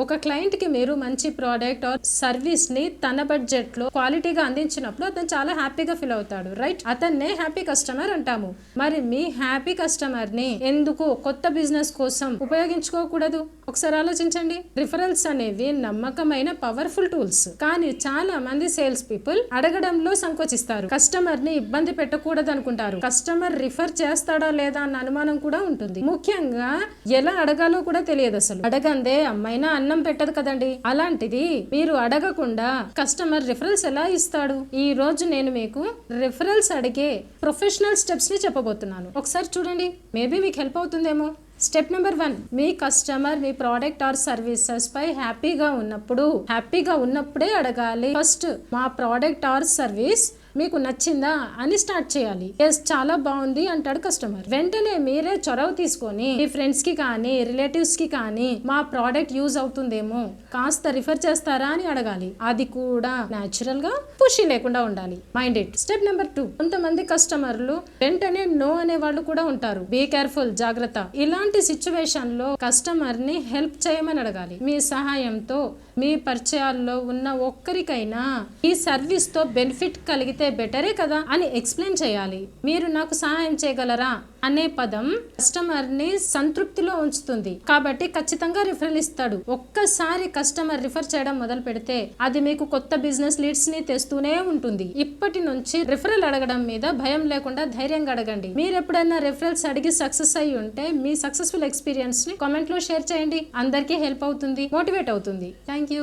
ఒక క్లయింట్ కి మీరు మంచి ప్రోడక్ట్ ఆర్ సర్వీస్ ని తన బడ్జెట్ లో క్వాలిటీగా అందించినప్పుడు అతను చాలా హ్యాపీగా ఫీల్ అవుతాడు, రైట్? అతన్నే హ్యాపీ కస్టమర్ అంటాము. మరి మీ హ్యాపీ కస్టమర్ ని ఎందుకు కొత్త బిజినెస్ కోసం ఉపయోగించుకోకూడదు? ఒకసారి ఆలోచించండి. రిఫరల్స్ అనేవి నమ్మకమైన పవర్ఫుల్ టూల్స్, కానీ చాలా మంది సేల్స్ పీపుల్ అడగడంలో సంకోచిస్తారు. కస్టమర్ ని ఇబ్బంది పెట్టకూడదు అనుకుంటారు. కస్టమర్ రిఫర్ చేస్తాడా లేదా అన్న అనుమానం కూడా ఉంటుంది. ముఖ్యంగా ఎలా అడగాలో కూడా తెలియదు. అసలు అడగందే అమ్మైనా అన్నం పెట్టదు కదండి. అలాంటిది మీరు అడగకుండా కస్టమర్ రిఫరల్స్ ఎలా ఇస్తాడు? ఈ రోజు నేను మీకు రిఫరల్స్ అడిగే ప్రొఫెషనల్ స్టెప్స్ ని చెప్పబోతున్నాను. ఒకసారి చూడండి, మేబీ మీకు హెల్ప్ అవుతుందేమో. స్టెప్ నెంబర్ 1, మీ కస్టమర్ మీ ప్రోడక్ట్ ఆర్ సర్వీసెస్ పై హ్యాపీగా ఉన్నప్పుడే అడగాలి. ఫస్ట్, మా ప్రోడక్ట్ ఆర్ సర్వీస్ మీకు నచ్చిందా అని స్టార్ట్ చేయాలి. ఎస్, చాలా బాగుంది అంటాడు కస్టమర్. వెంటనే మీరే చొరవ తీసుకొని మీ ఫ్రెండ్స్ కి కానీ రిలేటివ్స్ కి కానీ మా ప్రోడక్ట్ యూజ్ అవుతుందేమో కాస్త రిఫర్ చేస్తారా అని అడగాలి. అది కూడా న్యాచురల్ గా పుషి లేకుండా ఉండాలి. Mind it. స్టెప్ నెంబర్ 2, కొంతమంది కస్టమర్లు వెంటనే నో అనే వాళ్ళు కూడా ఉంటారు. బీ కేర్ఫుల్, జాగ్రత్త. ఇలాంటి సిచ్యువేషన్ లో కస్టమర్ ని హెల్ప్ చేయమని అడగాలి. మీ సహాయంతో మీ పరిచయాల్లో ఉన్న ఒక్కరికైనా ఈ సర్వీస్ తో బెనిఫిట్ కలిగితే బెటరే కదా అని ఎక్స్ప్లెయిన్ చేయాలి. మీరు నాకు సహాయం చేయగలరా అనే పదం కస్టమర్ ని సంతృప్తిలో ఉంచుతుంది, కాబట్టి ఖచ్చితంగా రిఫరల్ ఇస్తాడు. ఒక్కసారి కస్టమర్ రిఫర్ చేయడం మొదలు పెడితే అది మీకు కొత్త బిజినెస్ లీడ్స్ ని తెస్తూనే ఉంటుంది. ఇప్పటి నుంచి రిఫరల్ అడగడం మీద భయం లేకుండా ధైర్యంగా అడగండి. మీరు ఎప్పుడైనా రిఫరల్స్ అడిగి సక్సెస్ అయ్యి ఉంటే మీ సక్సెస్ఫుల్ ఎక్స్పీరియన్స్ ని కామెంట్ లో షేర్ చేయండి. అందరికీ హెల్ప్ అవుతుంది, మోటివేట్ అవుతుంది. Thank you.